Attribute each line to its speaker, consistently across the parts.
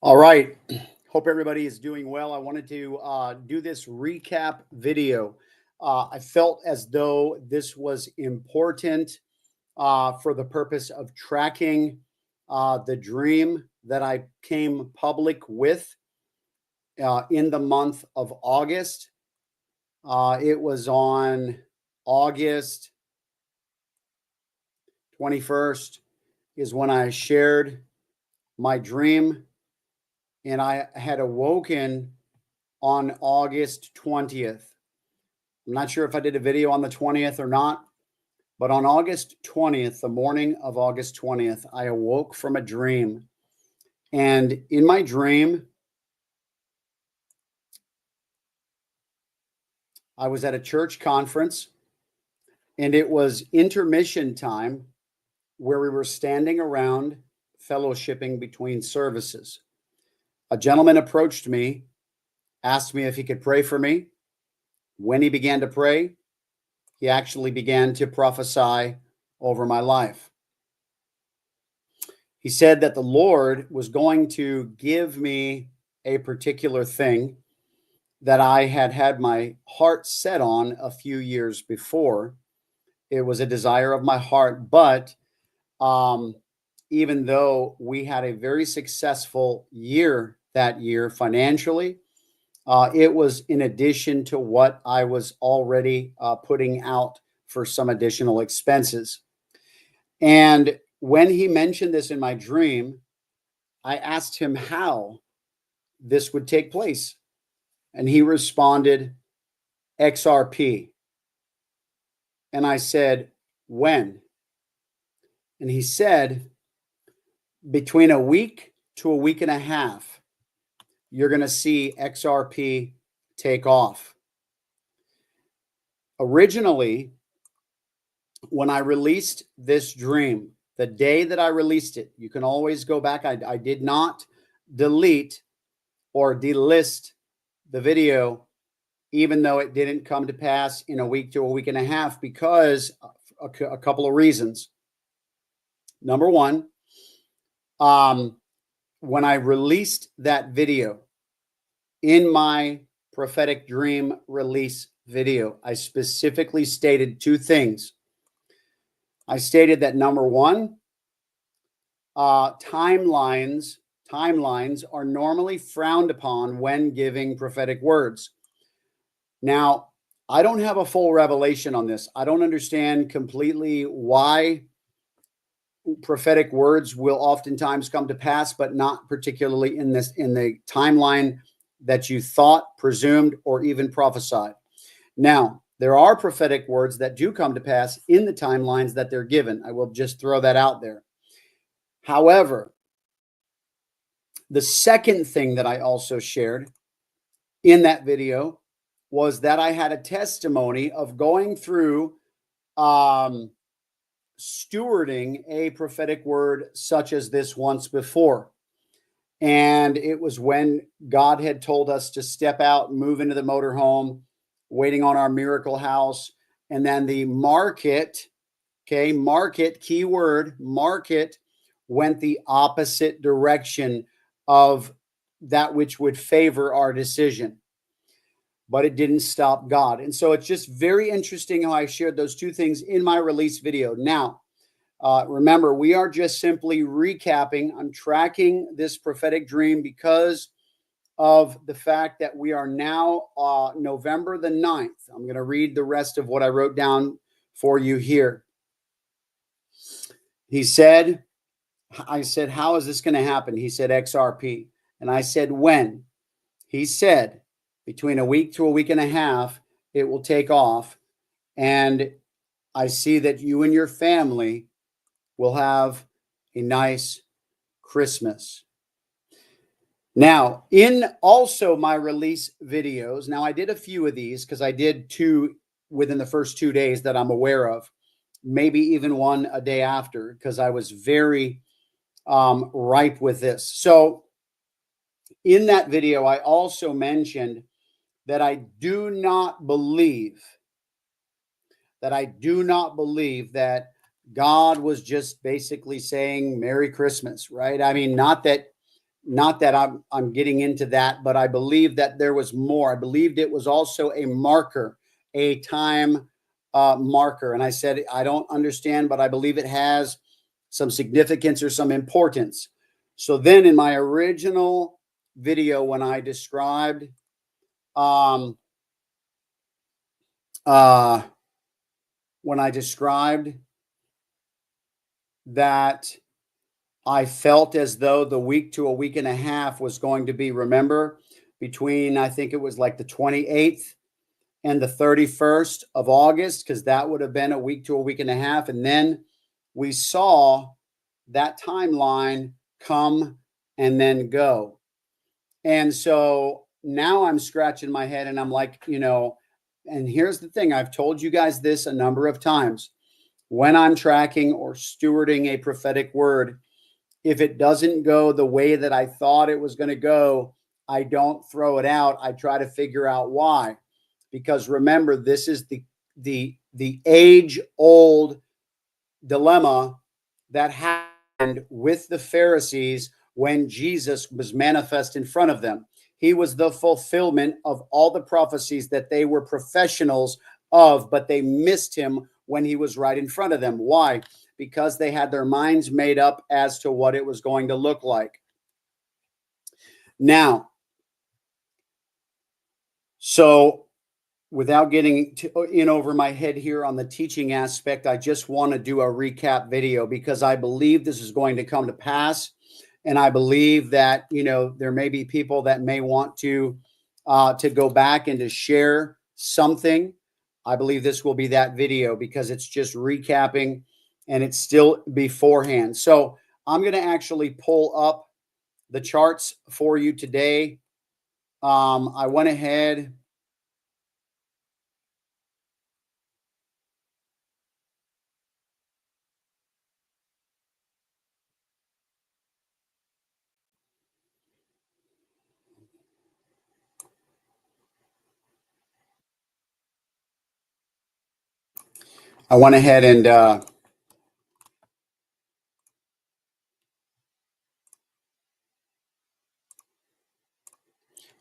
Speaker 1: All right. Hope everybody is doing well. I wanted to do this recap video. I felt as though this was important for the purpose of tracking the dream that I came public with in the month of August. It was on August 21st is when I shared my dream. And I had awoken on August 20th. I'm not sure if I did a video on the 20th or not, but on August 20th, the morning of August 20th, I awoke from a dream. And in my dream, I was at a church conference, and it was intermission time where we were standing around fellowshipping between services. A gentleman approached me, asked me if he could pray for me. When he began to pray, he actually began to prophesy over my life. He said that the Lord was going to give me a particular thing that I had had my heart set on a few years before. It was a desire of my heart, but even though we had a very successful year that year financially, it was in addition to what I was already putting out for some additional expenses. And when he mentioned this in my dream, I asked him how this would take place. And he responded, XRP. And I said, when? And he said, between a week to a week and a half, you're going to see XRP take off. Originally, when I released this dream, the day that I released it, you can always go back. I did not delete or delist the video, even though it didn't come to pass in a week to a week and a half, because a couple of reasons. Number one, when I released that video in my prophetic dream release video, I specifically stated two things. I stated that number one, timelines are normally frowned upon when giving prophetic words. Now, I don't have a full revelation on this. I don't understand completely why prophetic words will oftentimes come to pass, but not particularly in the timeline that you thought, presumed, or even prophesied. Now, there are prophetic words that do come to pass in the timelines that they're given. I will just throw that out there. However, the second thing that I also shared in that video was that I had a testimony of going through stewarding a prophetic word such as this once before. And it was when God had told us to step out, move into the motorhome, waiting on our miracle house. And then the market, keyword, market, went the opposite direction of that which would favor our decision. But it didn't stop God. And so it's just very interesting how I shared those two things in my release video. Now, remember, we are just simply recapping. I'm tracking this prophetic dream because of the fact that we are now November the 9th. I'm going to read the rest of what I wrote down for you here. I said, how is this going to happen? He said, XRP. And I said, when? He said, between a week to a week and a half, it will take off. And I see that you and your family will have a nice Christmas. Now, in also my release videos, now I did a few of these because I did two within the first 2 days that I'm aware of, maybe even one a day after, because I was very ripe with this. So in that video, I also mentioned that I do not believe that God was just basically saying Merry Christmas, right? I mean, not that not that I'm getting into that, but I believe that there was more. I believed it was also a marker, a time marker. And I said, I don't understand, but I believe it has some significance or some importance. So then in my original video, when I described when I described that I felt as though the week to a week and a half was going to be, remember, between, I think it was like the 28th and the 31st of August, because that would have been a week to a week and a half. And then we saw that timeline come and then go. And so now I'm scratching my head and I'm like, and here's the thing. I've told you guys this a number of times. When I'm tracking or stewarding a prophetic word, if it doesn't go the way that I thought it was going to go, I don't throw it out. I try to figure out why. Because remember, this is the age-old dilemma that happened with the Pharisees when Jesus was manifest in front of them. He was the fulfillment of all the prophecies that they were professionals of, but they missed him when he was right in front of them. Why? Because they had their minds made up as to what it was going to look like. Now, so without getting in over my head here on the teaching aspect, I just want to do a recap video because I believe this is going to come to pass. And I believe that, there may be people that may want to go back and to share something. I believe this will be that video because it's just recapping and it's still beforehand. So I'm going to actually pull up the charts for you today. I went ahead. And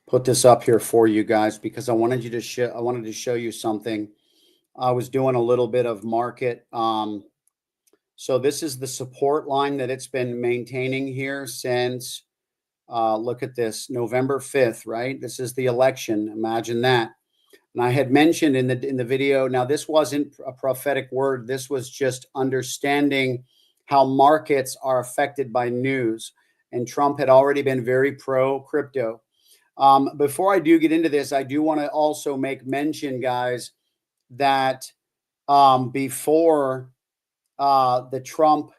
Speaker 1: put this up here for you guys because I wanted to show you something. I was doing a little bit of market. So this is the support line that it's been maintaining here since, look at this, November 5th, right? This is the election. Imagine that. And I had mentioned in the video, now this wasn't a prophetic word. This was just understanding how markets are affected by news. And Trump had already been very pro crypto. Before I do get into this, I do want to also make mention, guys, that before the Trump,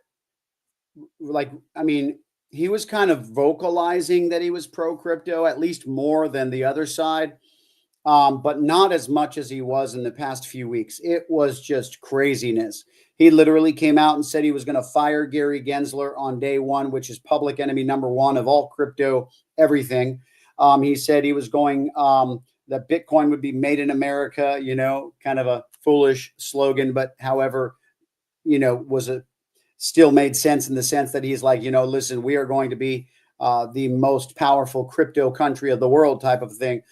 Speaker 1: he was kind of vocalizing that he was pro crypto, at least more than the other side, but not as much as he was in the past few weeks. It was just craziness. He literally came out and said he was going to fire Gary Gensler on day one, which is public enemy number one of all crypto everything. He said he was going, that Bitcoin would be made in America, kind of a foolish slogan, but however, still made sense in the sense that he's like, listen, we are going to be the most powerful crypto country of the world type of thing.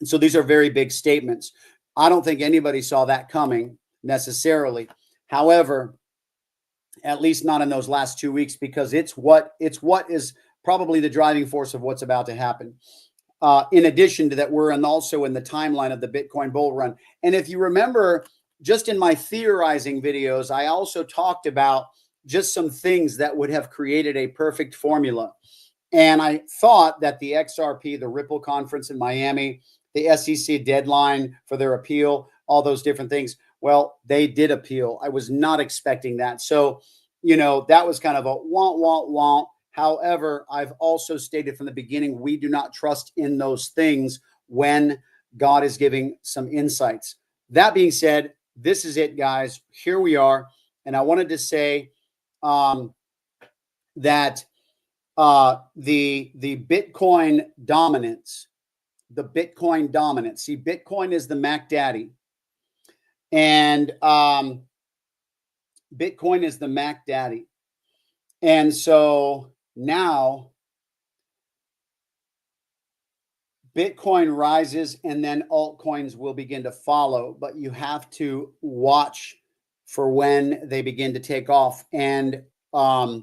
Speaker 1: So these are very big statements. I don't think anybody saw that coming necessarily. However, at least not in those last 2 weeks, because it's what is probably the driving force of what's about to happen. In addition to that, we're also in the timeline of the Bitcoin bull run. And if you remember, just in my theorizing videos, I also talked about just some things that would have created a perfect formula. And I thought that the XRP, the Ripple conference in Miami, the SEC deadline for their appeal, all those different things, well, they did appeal. I was not expecting that. So, that was kind of a wah. However, I've also stated from the beginning, we do not trust in those things when God is giving some insights. That being said, this is it, guys. Here we are. And I wanted to say that the Bitcoin dominance, see, Bitcoin is the Mac Daddy. And Bitcoin is the Mac Daddy. And so Now, Bitcoin rises and then altcoins will begin to follow, but you have to watch for when they begin to take off. And a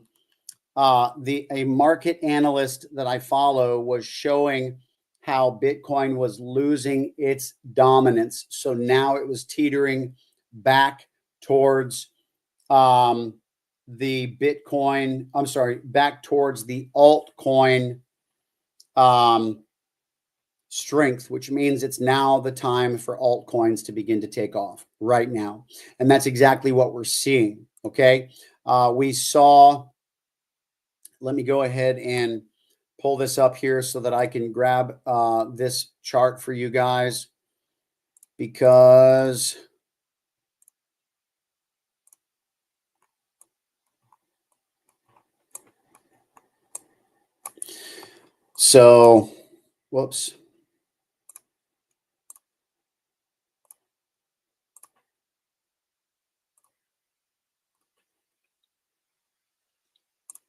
Speaker 1: market analyst that I follow was showing how Bitcoin was losing its dominance. So now it was teetering back towards the Bitcoin, I'm sorry, back towards the altcoin strength, which means it's now the time for altcoins to begin to take off right now. And that's exactly what we're seeing. Okay. We saw, let me go ahead and pull this up here so that I can grab this chart for you guys, because so, whoops.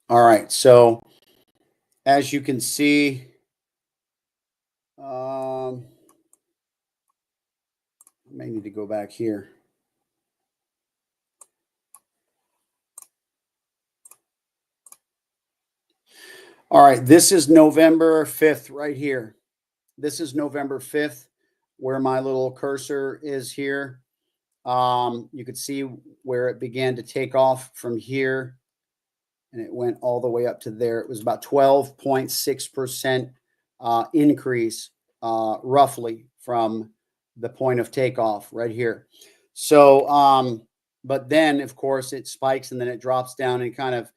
Speaker 1: All right. So as you can see, I may need to go back here. All right. This is November 5th right here. This is November 5th, where my little cursor is here. You could see where it began to take off from here, and it went all the way up to there. It was about 12.6% increase, roughly, from the point of takeoff right here. So, but then, of course, it spikes and then it drops down and kind of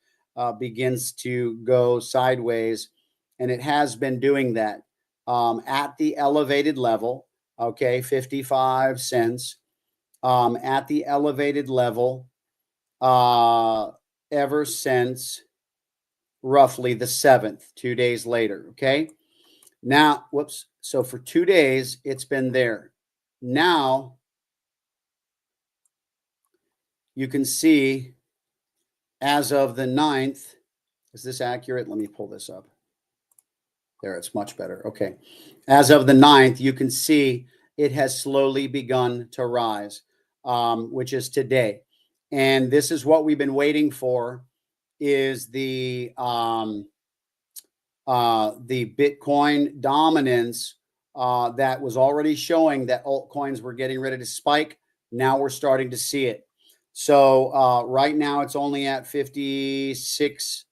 Speaker 1: begins to go sideways, and it has been doing that at the elevated level, okay, 55 cents, at the elevated level ever since roughly the 7th, 2 days later. Okay. Now, whoops. So for 2 days, it's been there. Now you can see as of the 9th, is this accurate? Let me pull this up. There, it's much better. Okay. As of the 9th, you can see it has slowly begun to rise, which is today. And this is what we've been waiting for, is the Bitcoin dominance that was already showing that altcoins were getting ready to spike. Now we're starting to see it. So right now it's only at 56,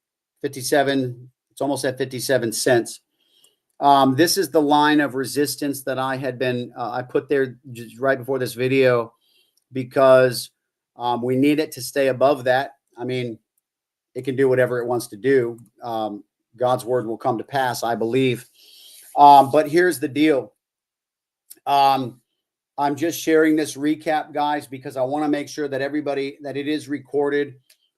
Speaker 1: 57. It's almost at 57 cents. This is the line of resistance that I had been, I put there just right before this video, because we need it to stay above that. I mean, it can do whatever it wants to do. God's word will come to pass, I believe. But here's the deal. I'm just sharing this recap, guys, because I want to make sure that everybody, that it is recorded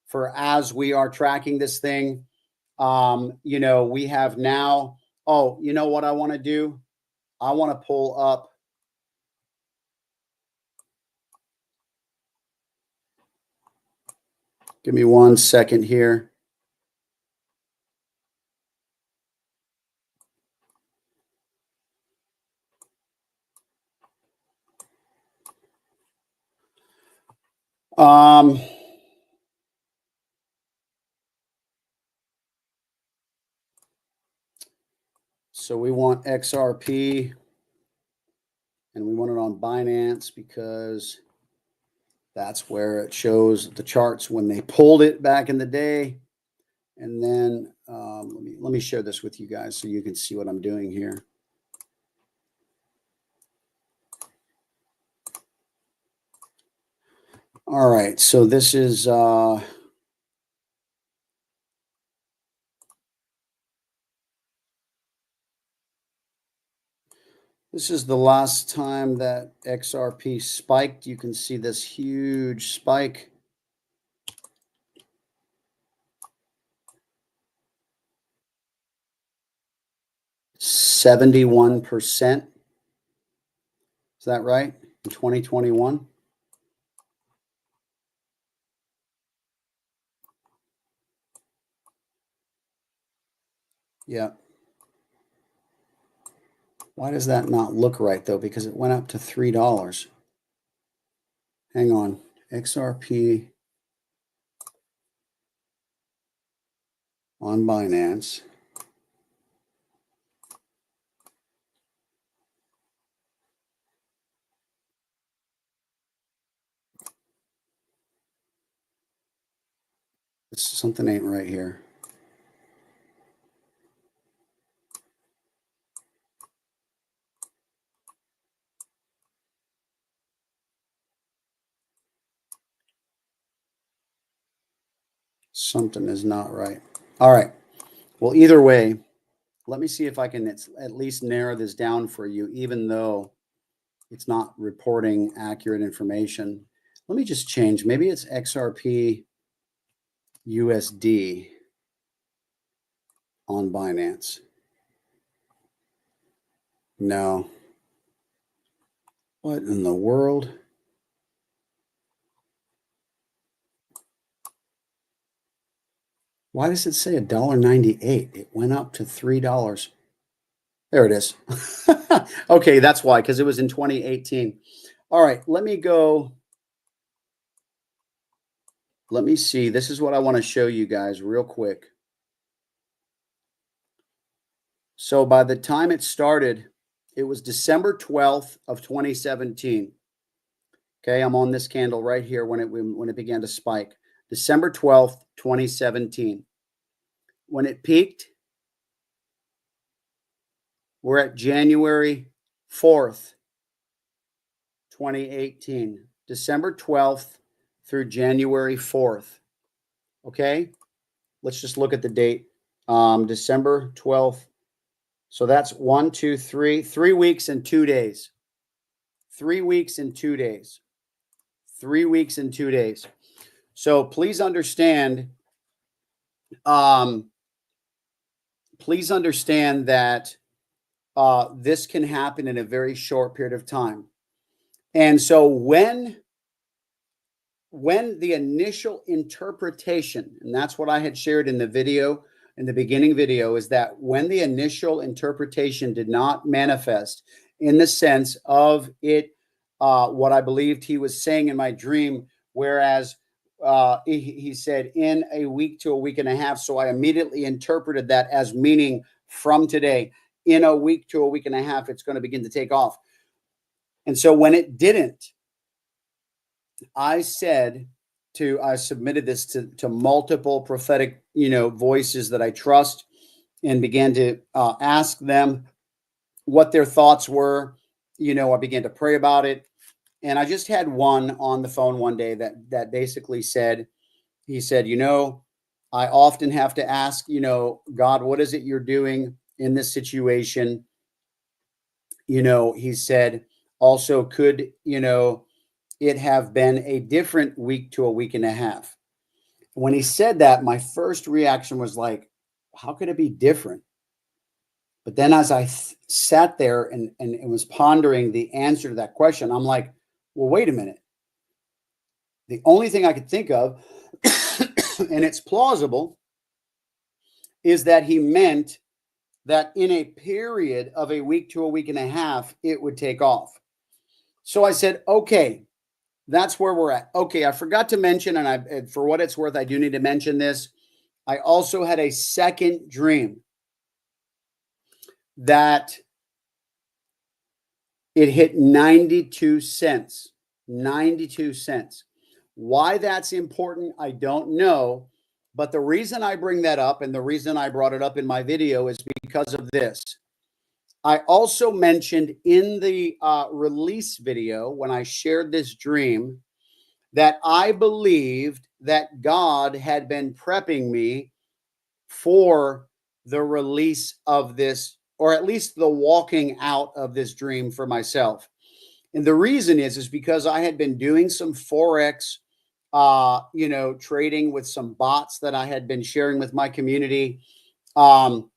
Speaker 1: for as we are tracking this thing. You know, we have now, oh, you know what I want to do? I want to pull up. Give me 1 second here. So we want XRP, and we want it on Binance because that's where it shows the charts when they pulled it back in the day. And then let me share this with you guys so you can see what I'm doing here. All right, so this is the last time that XRP spiked. You can see this huge spike. %71%. Is that right? In 2021. Yeah. Why does that not look right though? Because it went up to $3. Hang on. XRP on Binance. Something ain't right here. Something is not right. All right. Well, either way, let me see if I can at least narrow this down for you, even though it's not reporting accurate information. Let me just change. Maybe it's XRP USD on Binance. No. What in the world? Why does it say $1.98? It went up to $3. There it is. Okay, that's why, because it was in 2018. All right, let me go. Let me see. This is what I want to show you guys real quick. So by the time it started, it was December 12th of 2017. Okay, I'm on this candle right here when it began to spike. December 12th, 2017. When it peaked, we're at January 4th, 2018. December 12th through January 4th. Okay, let's just look at the date. December 12th. So that's 3 weeks and 2 days. 3 weeks and 2 days. 3 weeks and 2 days. So please understand, that this can happen in a very short period of time. And so when the initial interpretation, and that's what I had shared in the video, in the beginning video, is that when the initial interpretation did not manifest in the sense of it, what I believed he was saying in my dream, whereas he said in a week to a week and a half. So I immediately interpreted that as meaning from today, in a week to a week and a half, it's going to begin to take off. And so when it didn't, I submitted this to multiple prophetic, voices that I trust, and began to ask them what their thoughts were. I began to pray about it. And I just had one on the phone one day that basically said, he said, I often have to ask, God, what is it you're doing in this situation? He said, also, could, it have been a different week to a week and a half? When he said that, my first reaction was like, how could it be different? But then as I sat there and was pondering the answer to that question, I'm like, well, wait a minute. The only thing I could think of, and it's plausible, is that he meant that in a period of a week to a week and a half, it would take off. So I said, okay, that's where we're at. Okay, I forgot to mention, and for what it's worth, I do need to mention this. I also had a second dream that it hit 92 cents. 92 cents. Why that's important, I don't know. But the reason I bring that up, and the reason I brought it up in my video, is because of this. I also mentioned in the release video, when I shared this dream, that I believed that God had been prepping me for the release of this, or at least the walking out of this dream for myself. And the reason is because I had been doing some Forex, trading with some bots that I had been sharing with my community. And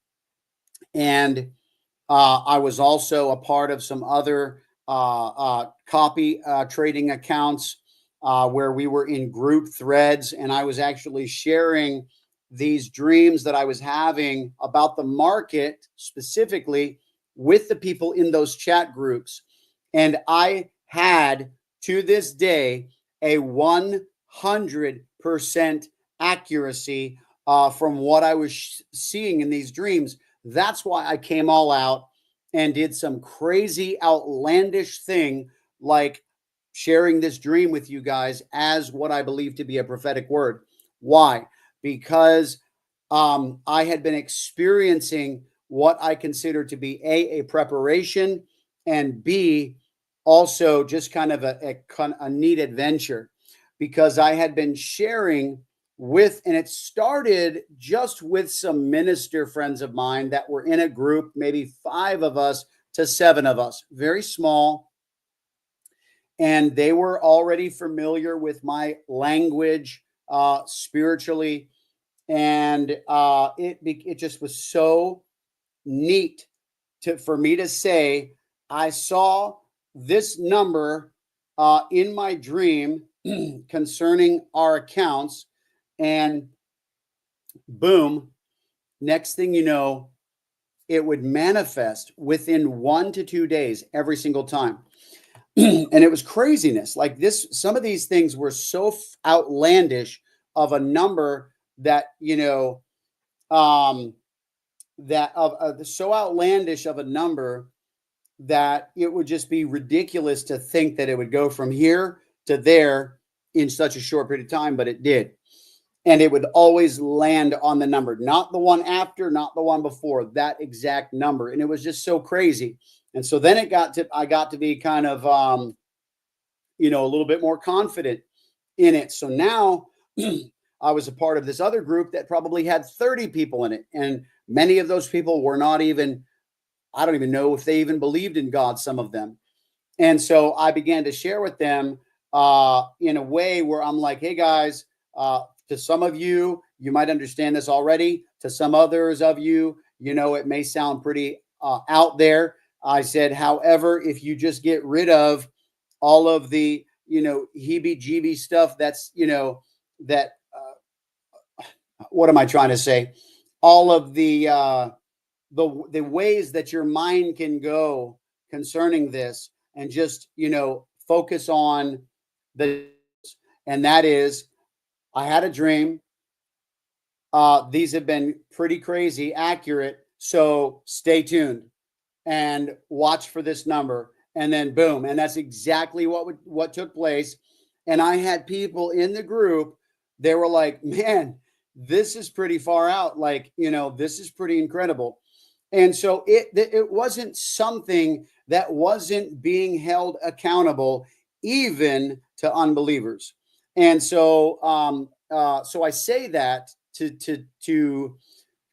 Speaker 1: I was also a part of some other copy trading accounts where we were in group threads, and I was actually sharing these dreams that I was having about the market specifically with the people in those chat groups. And I had, to this day, a 100% accuracy from what I was seeing in these dreams. That's why I came all out and did some crazy, outlandish thing like sharing this dream with you guys as what I believe to be a prophetic word. Why? Because I had been experiencing what I consider to be a preparation, and B, also just kind of a neat adventure, because I had been sharing with, and it started just with some minister friends of mine that were in a group, maybe 5 of us to 7 of us, very small. And they were already familiar with my language spiritually. And it just was so neat for me to say, I saw this number in my dream concerning our accounts, and boom, next thing you know, it would manifest within 1 to 2 days every single time. And it was craziness. Like this, some of these things were so outlandish of a number that, that of so outlandish of a number that it would just be ridiculous to think that it would go from here to there in such a short period of time, but it did. And it would always land on the number, not the one after, not the one before, that exact number. And it was just so crazy. And so then I got to be kind of, a little bit more confident in it. So now I was a part of this other group that probably had 30 people in it. And many of those people were not even, I don't even know if they even believed in God, some of them. And so I began to share with them in a way where I'm like, hey guys, to some of you, you might understand this already. To some others of you, it may sound pretty out there. I said, however, if you just get rid of all of the, heebie-jeebie stuff, that's, that, what am I trying to say? All of the ways that your mind can go concerning this, and just, focus on and that is, I had a dream. These have been pretty crazy accurate. So stay tuned and watch for this number. And then boom. And that's exactly what took place. And I had people in the group, they were like, man, this is pretty far out. Like, this is pretty incredible. And so it wasn't something that wasn't being held accountable, even to unbelievers. And so, so I say that to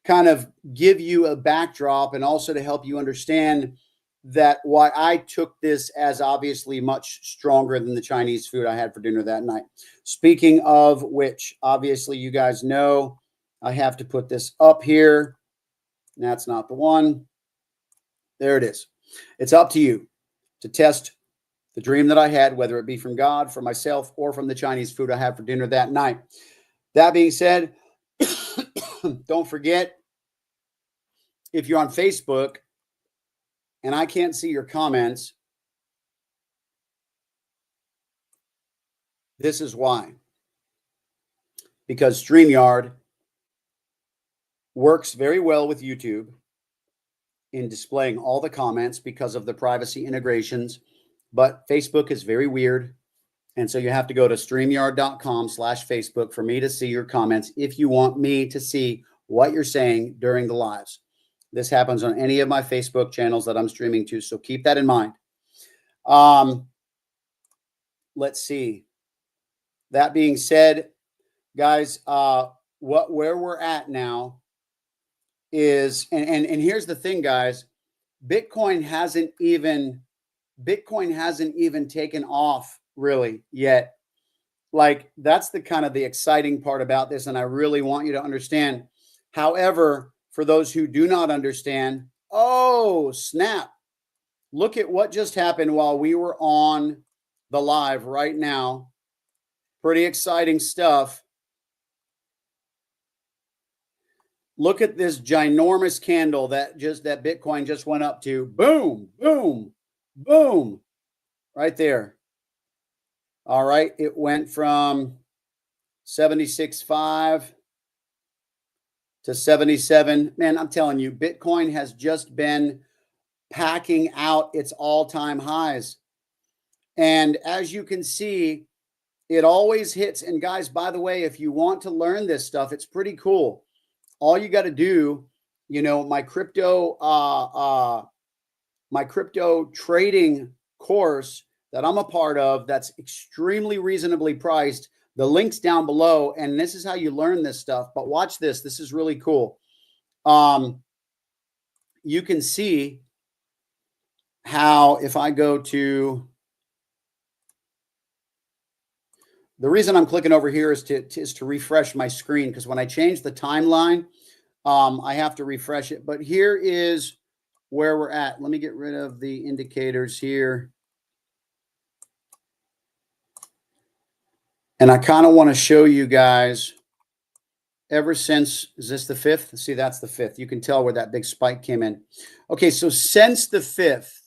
Speaker 1: kind of give you a backdrop, and also to help you understand that why I took this as obviously much stronger than the Chinese food I had for dinner that night. Speaking of which, obviously you guys know I have to put this up here. That's not the one. There it is. It's up to you to test the dream that I had, whether it be from God, from myself, or from the Chinese food I had for dinner that night. That being said, don't forget, if you're on Facebook and I can't see your comments, this is why. Because StreamYard works very well with YouTube in displaying all the comments because of the privacy integrations, but Facebook is very weird. And so you have to go to StreamYard.com/Facebook for me to see your comments if you want me to see what you're saying during the lives. This happens on any of my Facebook channels that I'm streaming to, so keep that in mind. Let's see. That being said, guys, where we're at now is, and here's the thing, guys, Bitcoin hasn't even taken off really yet. Like, that's the kind of the exciting part about this, and I really want you to understand. However, for those who do not understand, oh snap, look at what just happened while we were on the live right now. Pretty exciting stuff. Look at this ginormous candle that Bitcoin just went up to. Boom, boom, boom, right there. All right, it went from 76.5 to 77. Man, I'm telling you, Bitcoin has just been packing out its all-time highs. And as you can see, it always hits. And guys, by the way, if you want to learn this stuff, it's pretty cool. All you got to do, you know, my crypto trading course that I'm a part of, that's extremely reasonably priced. The link's down below, and this is how you learn this stuff. But watch this. This is really cool. You can see how, if I go to, the reason I'm clicking over here is to refresh my screen, because when I change the timeline, I have to refresh it. But here is where we're at. Let me get rid of the indicators here. And I kind of want to show you guys, ever since, is this the 5th? See, that's the 5th. You can tell where that big spike came in. Okay, so since the 5th,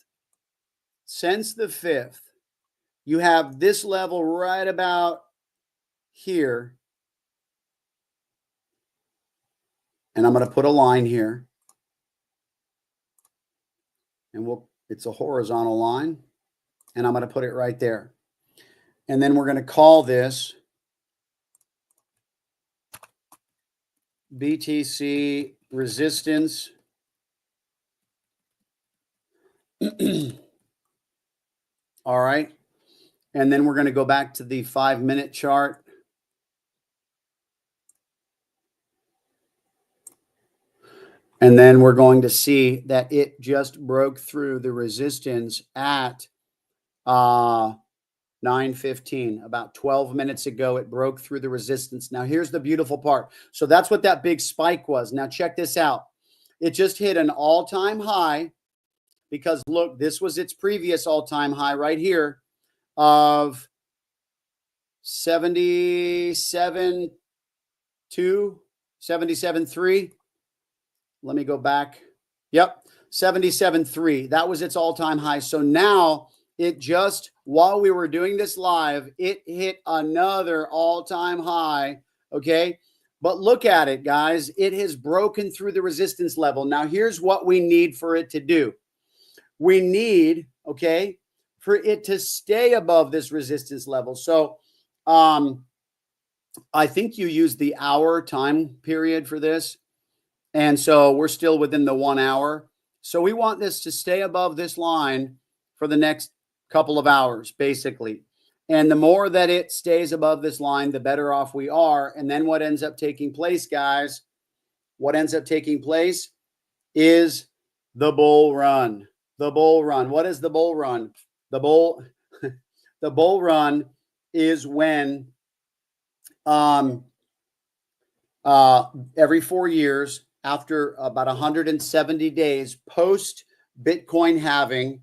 Speaker 1: you have this level right about here. And I'm going to put a line here. And it's a horizontal line. And I'm going to put it right there. And then we're going to call this BTC resistance. All right. And then we're going to go back to the 5-minute chart. And then we're going to see that it just broke through the resistance at 9:15. About 12 minutes ago, it broke through the resistance. Now, here's the beautiful part. So that's what that big spike was. Now, check this out. It just hit an all-time high, because look, this was its previous all-time high right here of 77.2, 77.3. Let me go back. Yep, 77.3. That was its all-time high. So now it just, while we were doing this live, it hit another all-time high, okay? But look at it, guys. It has broken through the resistance level. Now, here's what we need for it to do. We need, okay, for it to stay above this resistance level. So I think you use the hour time period for this. And so we're still within the 1 hour. So we want this to stay above this line for the next couple of hours, basically. And the more that it stays above this line, the better off we are. And then what ends up taking place, guys, what ends up taking place is the bull run. The bull run. What is the bull run? The bull run is when every 4 years, after about 170 days post Bitcoin halving,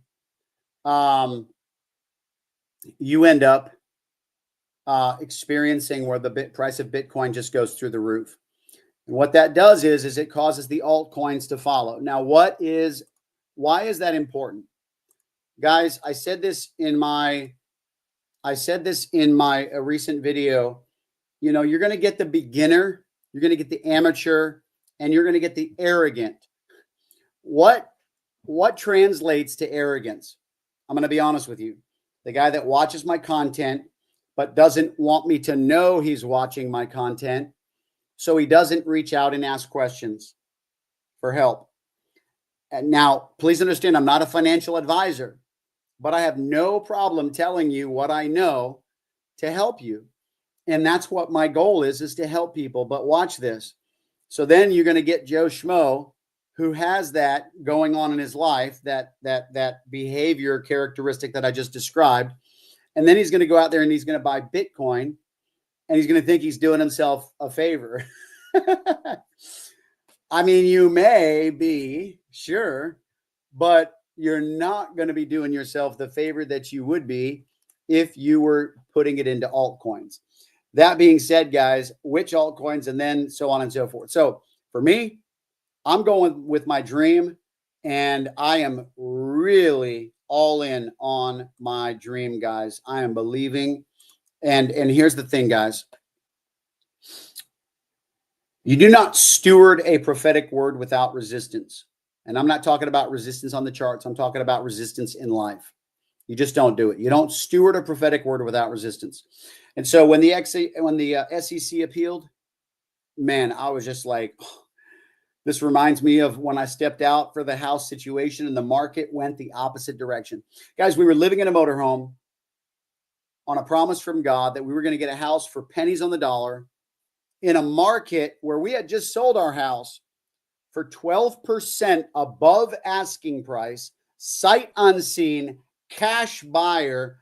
Speaker 1: you end up experiencing where the price of Bitcoin just goes through the roof. And what that does is it causes the altcoins to follow. Now, why is that important? Guys, I said this in my recent video. You know, you're going to get the beginner, you're going to get the amateur, and you're going to get the arrogant. What translates to arrogance? I'm going to be honest with you. The guy that watches my content but doesn't want me to know he's watching my content, so he doesn't reach out and ask questions for help. And now, please understand, I'm not a financial advisor, but I have no problem telling you what I know to help you. And that's what my goal is to help people. But watch this. So then you're going to get Joe Schmo, who has that going on in his life, that behavior characteristic that I just described. And then he's going to go out there and he's going to buy Bitcoin, and he's going to think he's doing himself a favor. I mean, you may be, sure, but you're not going to be doing yourself the favor that you would be if you were putting it into altcoins. That being said, guys, which altcoins, and then so on and so forth. So For me, I'm going with my dream, and I am really all in on my dream, guys. I am believing. And here's the thing, guys. You do not steward a prophetic word without resistance. And I'm not talking about resistance on the charts. I'm talking about resistance in life. You just don't do it. You don't steward a prophetic word without resistance. And so when the SEC appealed, man, I was just like, oh, this reminds me of when I stepped out for the house situation and the market went the opposite direction. Guys, we were living in a motorhome on a promise from God that we were going to get a house for pennies on the dollar in a market where we had just sold our house for 12% above asking price, sight unseen, cash buyer,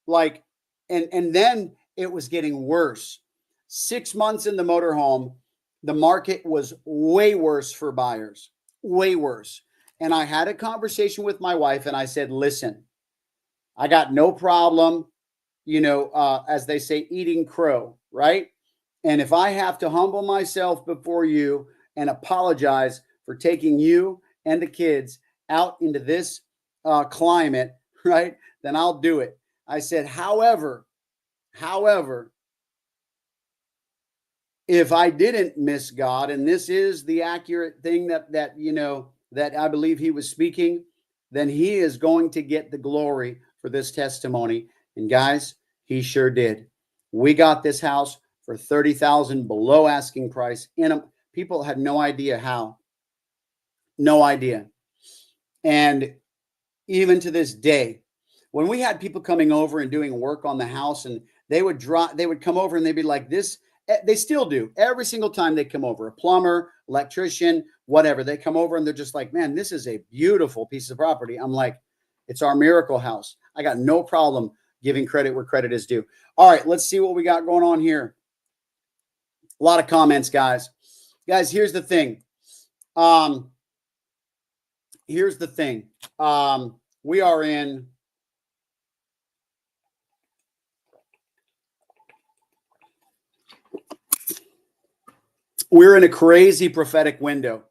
Speaker 1: like, and then it was getting worse. 6 months in the motorhome, the market was way worse for buyers, way worse. And I had a conversation with my wife and I said, listen, I got no problem, as they say, eating crow, right? And if I have to humble myself before you and apologize for taking you and the kids out into this climate, right, then I'll do it. I said, however, if I didn't miss God, and this is the accurate thing that I believe he was speaking, then he is going to get the glory for this testimony. And guys, he sure did. We got this house for $30,000 below asking price. People had no idea how. No idea. And even to this day, when we had people coming over and doing work on the house, and they would come over and they'd be like, this, they still do every single time they come over, a plumber, electrician, whatever, they come over and they're just like, man, this is a beautiful piece of property. I'm like, it's our miracle house. I got no problem giving credit where credit is due. All right, let's see what we got going on here. A lot of comments, guys. Guys, here's the thing. We're in a crazy prophetic window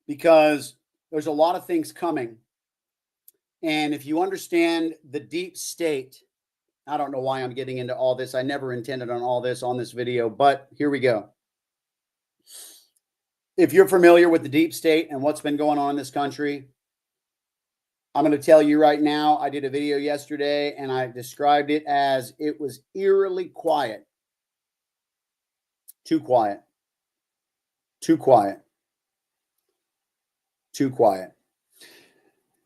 Speaker 1: because there's a lot of things coming. And if you understand the deep state, I don't know why I'm getting into all this. I never intended on all this on this video, but here we go. If you're familiar with the deep state and what's been going on in this country, I'm going to tell you right now, I did a video yesterday and I described it as it was eerily quiet. Too quiet. Too quiet. Too quiet.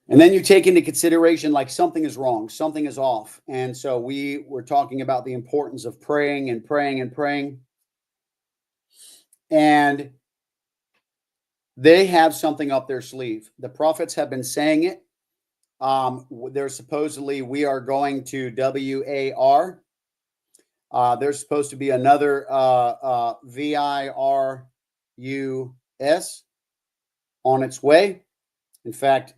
Speaker 1: And then you take into consideration like something is wrong, something is off. And so we were talking about the importance of praying and praying and praying. And they have something up their sleeve. The prophets have been saying it. There's supposedly we are going to WAR. There's supposed to be another VIRUS on its way. In fact,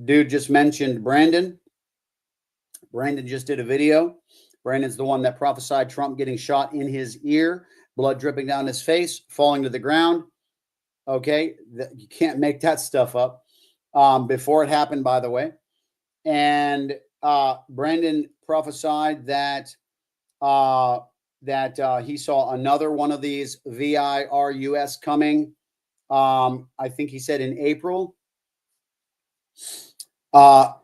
Speaker 1: dude just mentioned Brandon. Brandon just did a video. Brandon's the one that prophesied Trump getting shot in his ear, blood dripping down his face, falling to the ground. Okay, you can't make that stuff up. Before it happened, by the way. And Brandon prophesied that he saw another one of these VIRUS coming. I think he said in April. I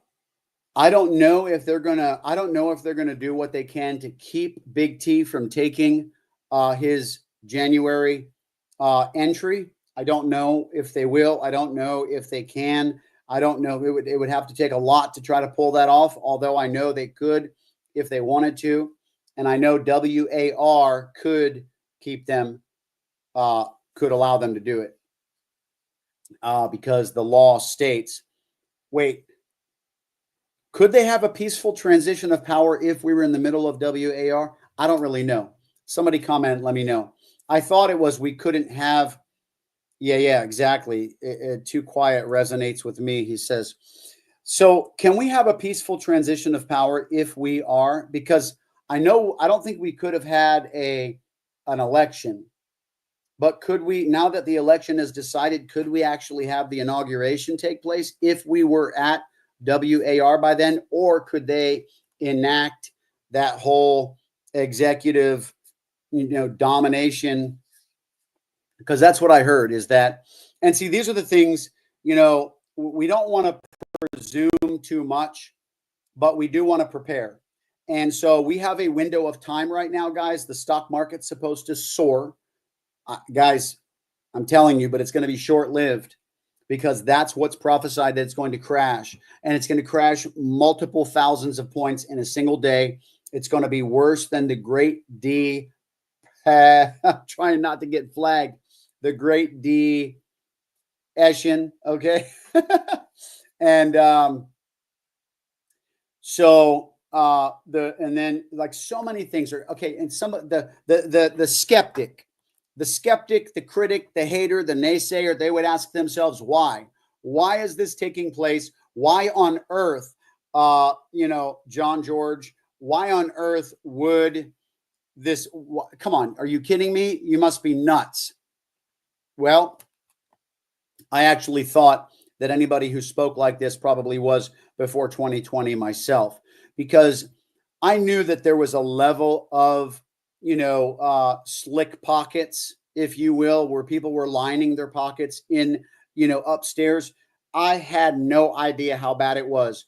Speaker 1: don't know if they're gonna do what they can to keep Big T from taking his January entry. I don't know if they will. I don't know if they can. I don't know. It would have to take a lot to try to pull that off, although I know they could if they wanted to. And I know WAR could keep them, could allow them to do it because the law states, wait, could they have a peaceful transition of power if we were in the middle of WAR? I don't really know. Somebody comment, let me know. I thought it was we couldn't have. Yeah, exactly. Too quiet resonates with me, he says. So can we have a peaceful transition of power if we are? Because I don't think we could have had an election But could we, now that the election is decided, could we actually have the inauguration take place if we were at WAR by then? Or could they enact that whole executive, domination? Because that's what I heard is that, and see, these are the things, we don't want to presume too much, but we do want to prepare. And so we have a window of time right now, guys. The stock market's supposed to soar. Guys, I'm telling you, but it's going to be short-lived because that's what's prophesied, that it's going to crash. And it's going to crash multiple thousands of points in a single day. It's going to be worse than the Great D. I'm trying not to get flagged. The Great Depression, okay? And and then like so many things are okay. And some of the skeptic, the critic, the hater, the naysayer, they would ask themselves, why is this taking place? Why on earth, John George, why on earth would this, come on, are you kidding me? You must be nuts. Well, I actually thought that anybody who spoke like this probably was before 2020 myself, because I knew that there was a level of, slick pockets, if you will, where people were lining their pockets in, upstairs. I had no idea how bad it was.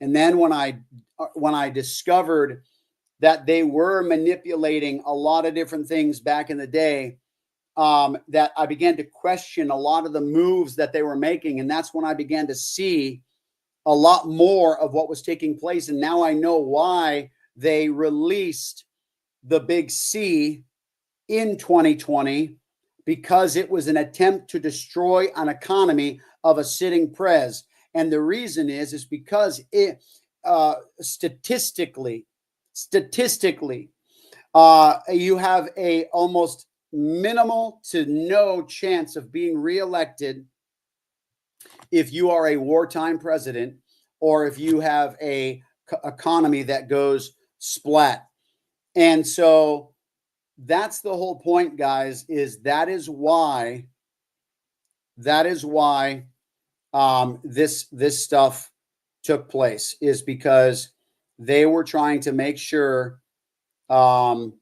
Speaker 1: And then when I discovered that they were manipulating a lot of different things back in the day, that I began to question a lot of the moves that they were making. And that's when I began to see a lot more of what was taking place. And now I know why they released the big C in 2020, because it was an attempt to destroy an economy of a sitting prez. And the reason is because it statistically, you have a almost minimal to no chance of being reelected if you are a wartime president, or if you have a economy that goes splat. And so that's the whole point, guys, is that is why this stuff took place, is because they were trying to make sure that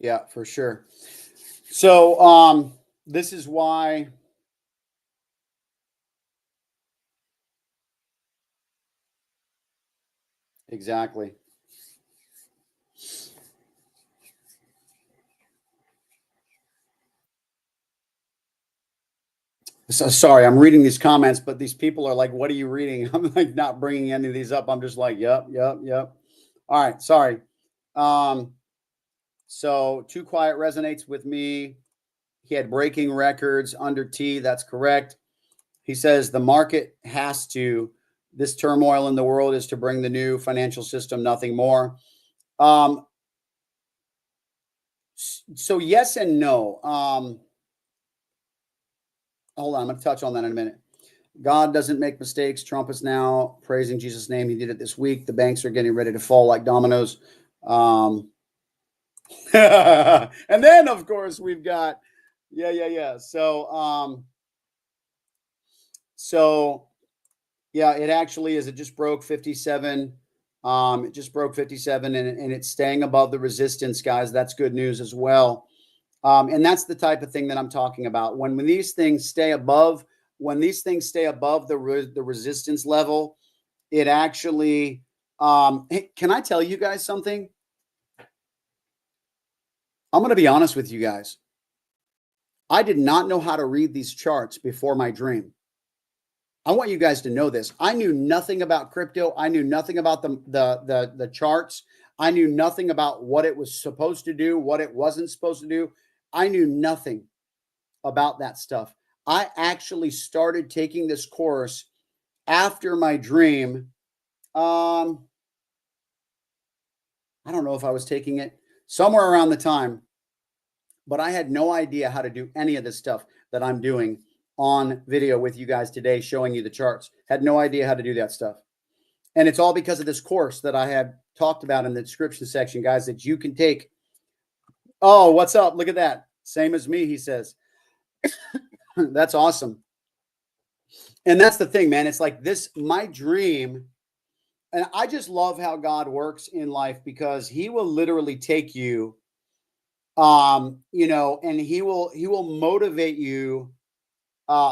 Speaker 1: yeah, for sure. So this is why exactly. So sorry, I'm reading these comments, but these people are like, "What are you reading?" I'm like not bringing any of these up. I'm just like, "Yep." All right, sorry. So Too Quiet resonates with me. He had breaking records under T. That's correct. He says the market has to. This turmoil in the world is to bring the new financial system, nothing more. So yes and no. Hold on, I'm going to touch on that in a minute. God doesn't make mistakes. Trump is now praising Jesus' name. He did it this week. The banks are getting ready to fall like dominoes. And then, of course, we've got, yeah. So yeah, it actually is. It just broke 57. It just broke 57, and it's staying above the resistance, guys. That's good news as well. And that's the type of thing that I'm talking about. When these things stay above, the resistance level, it actually, hey, can I tell you guys something? I'm going to be honest with you guys. I did not know how to read these charts before my dream. I want you guys to know this. I knew nothing about crypto. I knew nothing about the charts. I knew nothing about what it was supposed to do, what it wasn't supposed to do. I knew nothing about that stuff. I actually started taking this course after my dream. I don't know if I was taking it somewhere around the time, but I had no idea how to do any of this stuff that I'm doing on video with you guys today, showing you the charts. Had no idea how to do that stuff. And it's all because of this course that I had talked about in the description section, guys, that you can take. Oh, what's up? Look at that. Same as me, he says. That's awesome. And that's the thing, man. It's like this, my dream. And I just love how God works in life, because he will literally take you, you know, and he will motivate you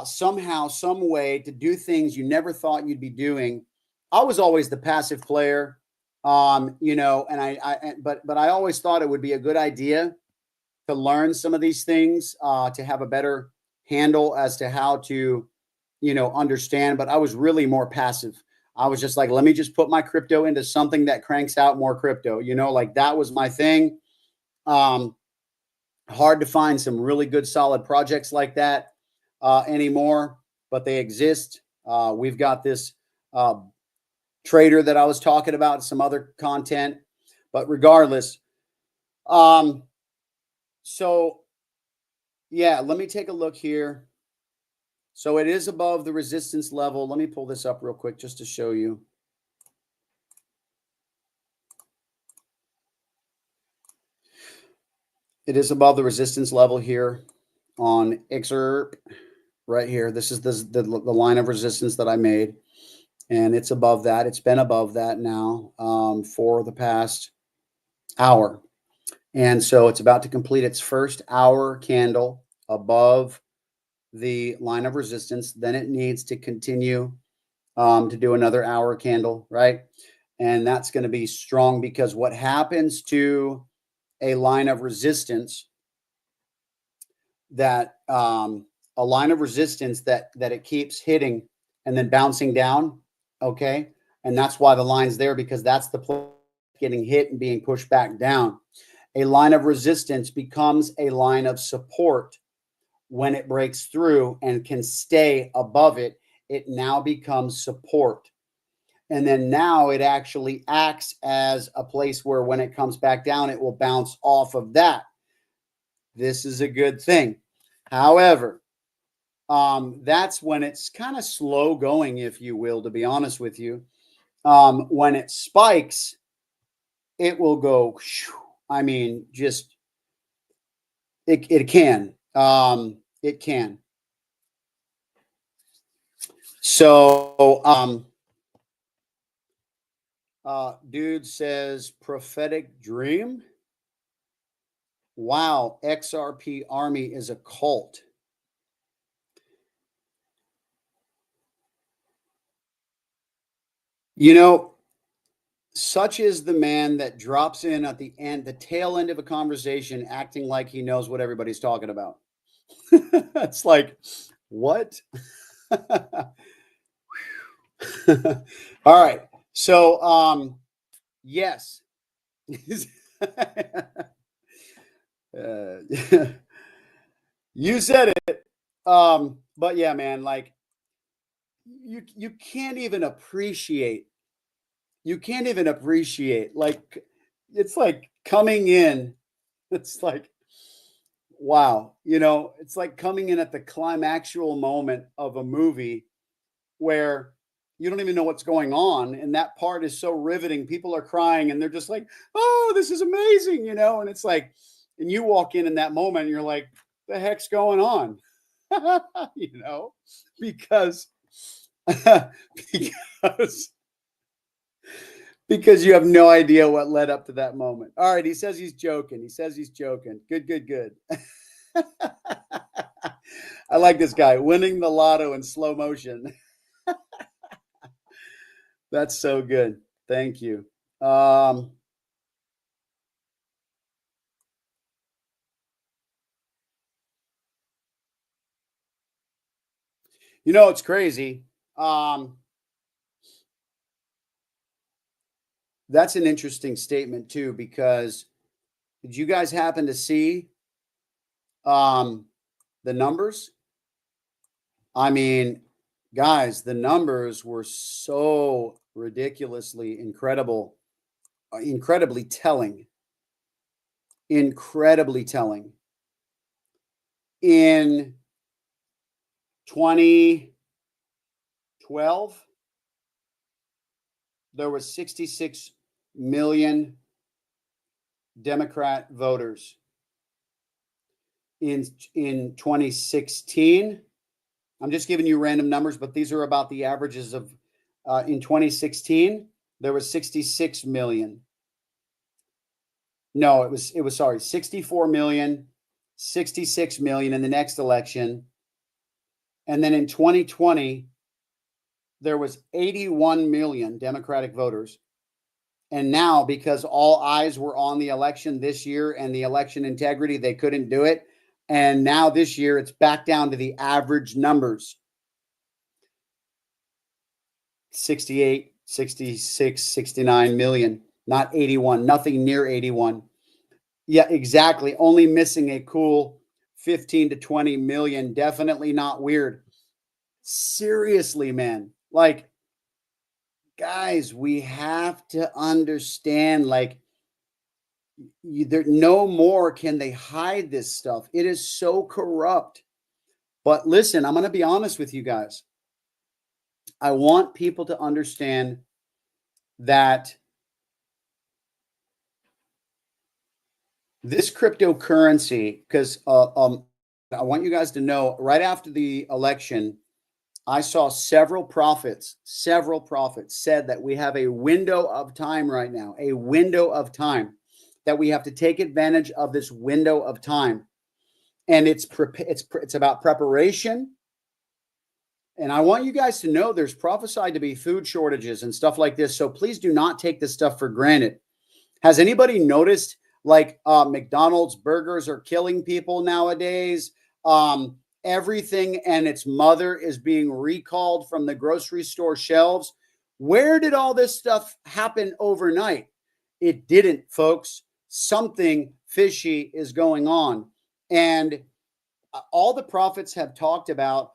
Speaker 1: somehow, some way to do things you never thought you'd be doing. I was always the passive player, you know, and but I always thought it would be a good idea to learn some of these things, to have a better handle as to how to, you know, understand. But I was really more passive. I was just like, let me just put my crypto into something that cranks out more crypto, you know, like that was my thing. Um, Hard to find some really good, solid projects like that anymore, but they exist. We've got this trader that I was talking about, some other content, but regardless. So yeah, let me take a look here. So it is above the resistance level. Let me pull this up real quick just to show you. It is above the resistance level here on XRP right here. This is the line of resistance that I made, and it's above that. It's been above that now for the past hour. And so it's about to complete its first hour candle above the line of resistance. Then it needs to continue to do another hour candle, right? And that's going to be strong, because what happens to a line of resistance that a line of resistance that it keeps hitting and then bouncing down, okay? And that's why the line's there, because that's the place getting hit and being pushed back down. A line of resistance becomes a line of support when it breaks through and can stay above it. It now becomes support. And then now it actually acts as a place where when it comes back down, it will bounce off of that. This is a good thing. However, that's when it's kind of slow going, if you will, to be honest with you. When it spikes, it will go, I mean, just, it can. It can. So, dude says Prophetic Dream. Wow, XRP Army is a cult. You know, such is the man that drops in at the end, the tail end of a conversation, acting like he knows what everybody's talking about. It's like, what? All right. So, yes. You said it. But yeah, man, like you can't even appreciate. You can't even appreciate, like, it's like coming in. It's like, wow, you know, it's like coming in at the climactual moment of a movie where you don't even know what's going on, and that part is so riveting. People are crying and they're just like, oh, this is amazing, you know. And it's like, and you walk in that moment and you're like, the heck's going on? You know, because because because you have no idea what led up to that moment. All right, he says he's joking. He says he's joking. Good, good, good. I like this guy, winning the lotto in slow motion. That's so good. Thank you. Um, you know, it's crazy. Um, that's an interesting statement too, because did you guys happen to see um, the numbers? I mean, guys, the numbers were so ridiculously incredible, incredibly telling, incredibly telling. In 2012, there was 66 million Democrat voters. In 2016, I'm just giving you random numbers, but these are about the averages of in 2016, there was 66 million. No, it was 64 million, 66 million in the next election. And then in 2020, there was 81 million Democratic voters. And now, because all eyes were on the election this year and the election integrity, they couldn't do it. And now this year, it's back down to the average numbers. 68, 66, 69 million, not 81, nothing near 81. Yeah, exactly. Only missing a cool 15 to 20 million. Definitely not weird. Seriously, man. Like, guys, we have to understand, like, there no more can they hide this stuff. It is so corrupt. But listen, I'm going to be honest with you guys. I want people to understand that this cryptocurrency, because I want you guys to know, right after the election, I saw several prophets said that we have a window of time right now, a window of time that we have to take advantage of this window of time. And it's about preparation. And I want you guys to know there's prophesied to be food shortages and stuff like this. So please do not take this stuff for granted. Has anybody noticed, like, McDonald's burgers are killing people nowadays? Everything and its mother is being recalled from the grocery store shelves. Where did all this stuff happen overnight? It didn't, folks. Something fishy is going on. And all the prophets have talked about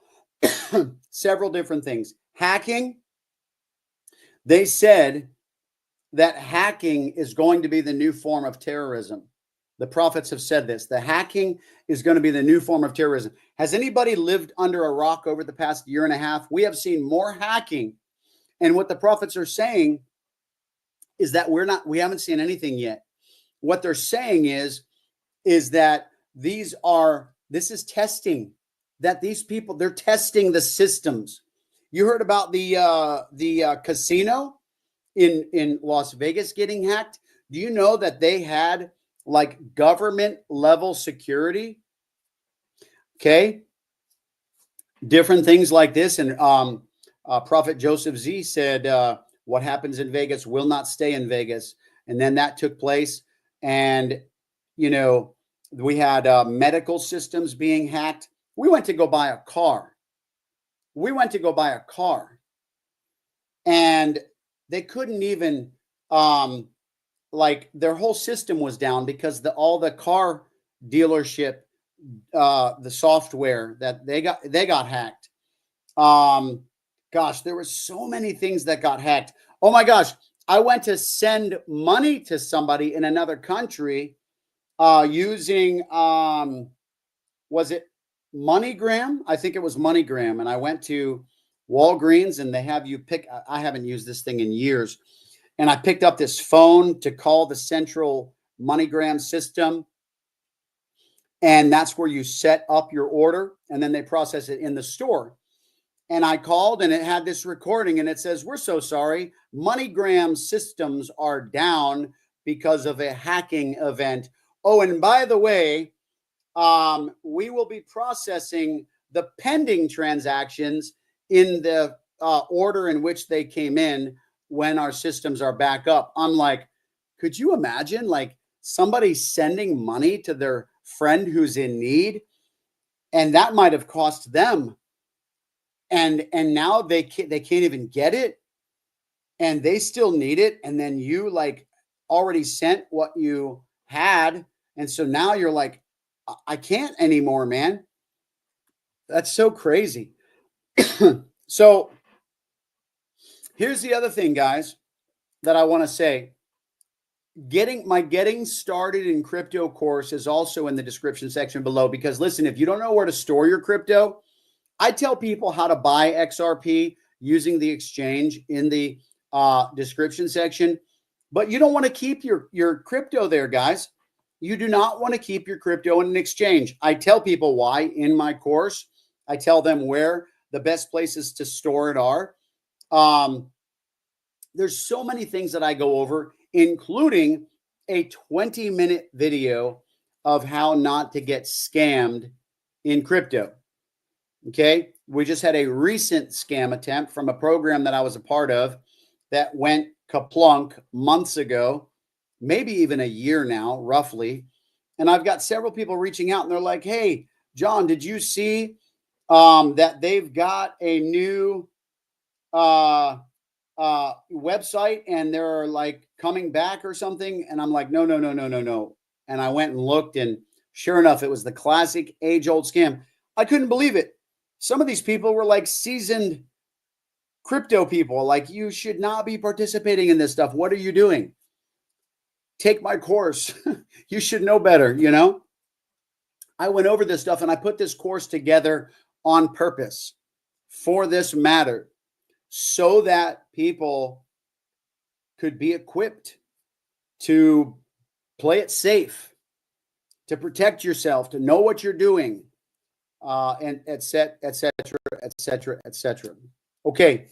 Speaker 1: several different things. Hacking. They said that hacking is going to be the new form of terrorism. The prophets have said this. The hacking is going to be the new form of terrorism. Has anybody lived under a rock over the past year and a half? We have seen more hacking. And what the prophets are saying is that we haven't seen anything yet. What they're saying is that this is testing, that these people, they're testing the systems. You heard about the casino in Las Vegas getting hacked? Do you know that they had like government level security? Okay. Different things like this. And Prophet Joseph Z said, what happens in Vegas will not stay in Vegas. And then that took place. And, you know, we had medical systems being hacked. We went to go buy a car. And they couldn't even, like, their whole system was down because all the car dealership, the software that they got hacked. Gosh, there were so many things that got hacked. Oh my gosh. I went to send money to somebody in another country using, was it MoneyGram? I think it was MoneyGram. And I went to Walgreens and they have you pick, I haven't used this thing in years. And I picked up this phone to call the central MoneyGram system. And that's where you set up your order and then they process it in the store. And I called and it had this recording and it says, we're so sorry. MoneyGram systems are down because of a hacking event. Oh, and by the way, we will be processing the pending transactions in the order in which they came in when our systems are back up. I'm like, could you imagine like somebody sending money to their friend who's in need? And that might have cost them. And now they can't even get it and they still need it. And then you like already sent what you had. And so now you're like, I can't anymore, man. That's so crazy. So here's the other thing, guys, that I want to say. Getting started in crypto course is also in the description section below, because listen, if you don't know where to store your crypto, I tell people how to buy XRP using the exchange in the description section. But you don't want to keep your crypto there, guys. You do not want to keep your crypto in an exchange. I tell people why in my course. I tell them where the best places to store it are. There's so many things that I go over, including a 20-minute video of how not to get scammed in crypto. Okay. We just had a recent scam attempt from a program that I was a part of that went kaplunk months ago, maybe even a year now, roughly. And I've got several people reaching out and they're like, hey, John, did you see that they've got a new website and they're like coming back or something? And I'm like, no. And I went and looked, and sure enough, it was the classic age-old scam. I couldn't believe it. Some of these people were like seasoned crypto people. Like, you should not be participating in this stuff. What are you doing? Take my course. You should know better, you know? I went over this stuff and I put this course together on purpose for this matter, so that people could be equipped to play it safe, to protect yourself, to know what you're doing, and et cetera. Okay.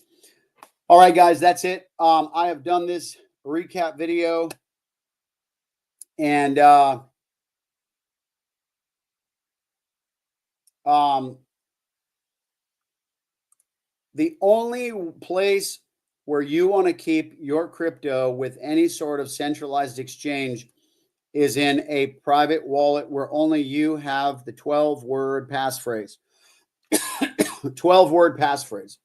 Speaker 1: All right, guys, that's it. I have done this recap video, and the only place where you want to keep your crypto with any sort of centralized exchange is in a private wallet where only you have the 12-word passphrase. 12-word passphrase.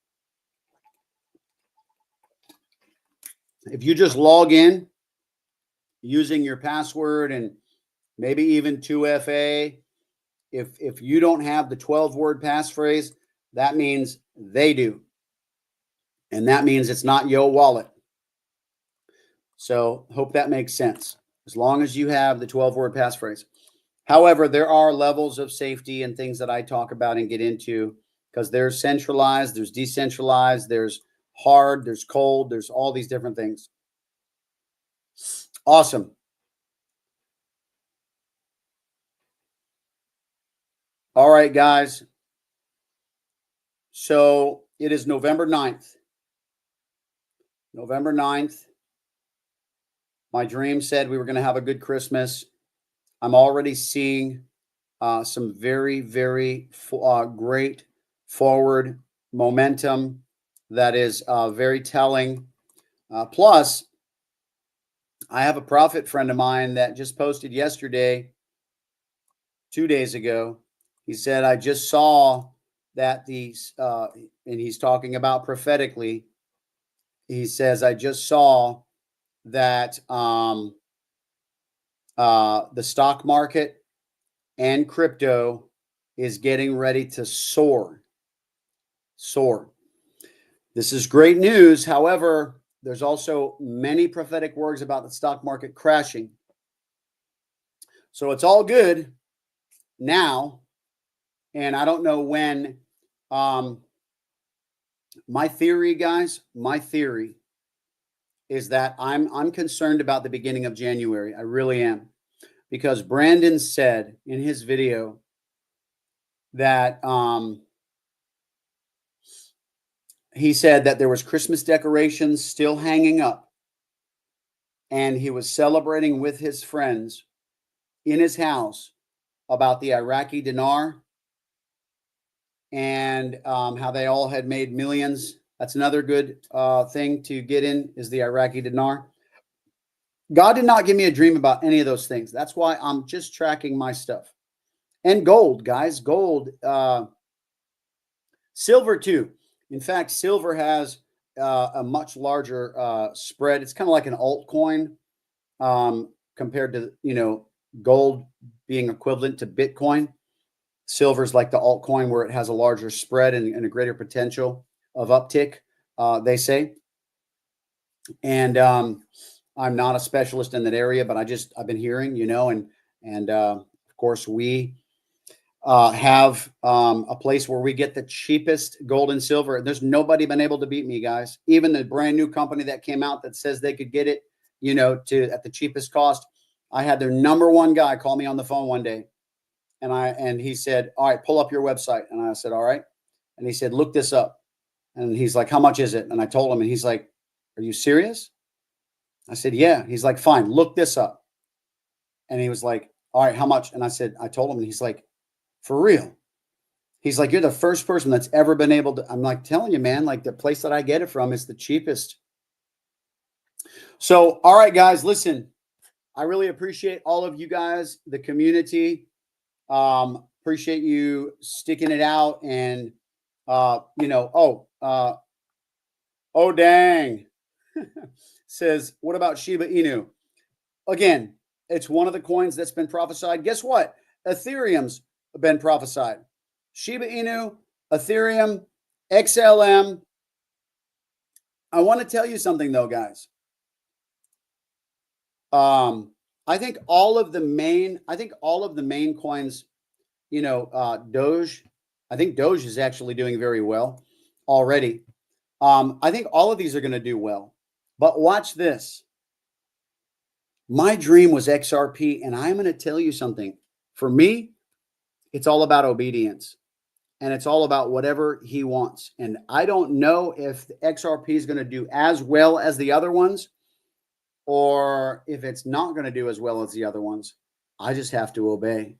Speaker 1: If you just log in using your password and maybe even 2FA, if you don't have the 12-word passphrase, that means they do. And that means it's not your wallet. So hope that makes sense. As long as you have the 12-word passphrase. However, there are levels of safety and things that I talk about and get into, because there's centralized, there's decentralized, there's hard, there's cold, there's all these different things. Awesome. All right, guys. So it is November 9th. November 9th. My dream said we were going to have a good Christmas. I'm already seeing some very, very great forward momentum that is very telling. Plus, I have a prophet friend of mine that just posted yesterday, 2 days ago. He said, I just saw that these, and he's talking about prophetically. He says, I just saw that the stock market and crypto is getting ready to soar. This is great news. However, there's also many prophetic words about the stock market crashing. So it's all good now. And I don't know when. My theory, guys, is that I'm concerned about the beginning of January. I really am. Because Brandon said in his video that he said that there was Christmas decorations still hanging up, and he was celebrating with his friends in his house about the Iraqi dinar and how they all had made millions. That's another good thing to get in, is the Iraqi dinar. God did not give me a dream about any of those things. That's why I'm just tracking my stuff. And gold, guys, gold, silver too. In fact, silver has a much larger spread. It's kind of like an altcoin compared to, gold being equivalent to Bitcoin. Silver's like the altcoin where it has a larger spread and a greater potential of uptick, they say. And I'm not a specialist in that area, but I've been hearing, and of course we have a place where we get the cheapest gold and silver. There's nobody been able to beat me, guys. Even the brand new company that came out that says they could get it, at the cheapest cost. I had their number one guy call me on the phone one day, and he said, "All right, pull up your website." And I said, "All right." And he said, "Look this up." And he's like, "How much is it?" And I told him, and he's like, "Are you serious?" I said, "Yeah." He's like, "Fine, look this up." And he was like, "All right, how much?" And I told him, and he's like, "For real?" He's like, "You're the first person that's ever been able to." I'm like, "Telling you, man, like the place that I get it from is the cheapest." So, all right, guys, listen, I really appreciate all of you guys, the community. Appreciate you sticking it out and, oh, dang, says, what about Shiba Inu? Again, it's one of the coins that's been prophesied. Guess what? Ethereum's been prophesied. Shiba Inu, Ethereum, XLM. I want to tell you something though, guys. I think all of the main coins, Doge. I think Doge is actually doing very well already. I think all of these are going to do well. But watch this. My dream was XRP, and I'm going to tell you something. For me, it's all about obedience, and it's all about whatever he wants. And I don't know if the XRP is going to do as well as the other ones, or if it's not going to do as well as the other ones. I just have to obey,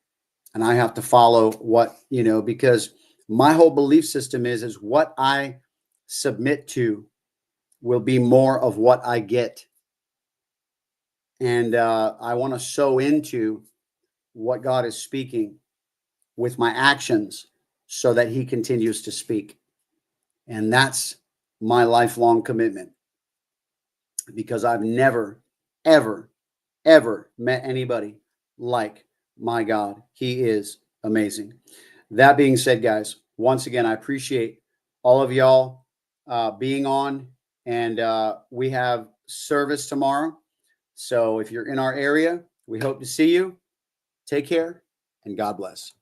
Speaker 1: and I have to follow what, because my whole belief system is what I submit to will be more of what I get. And I want to sow into what God is speaking with my actions so that he continues to speak. And that's my lifelong commitment, because I've never, ever, ever met anybody like my God. He is amazing. That being said, guys, once again, I appreciate all of y'all being on, and we have service tomorrow. So if you're in our area, we hope to see you. Take care, and God bless.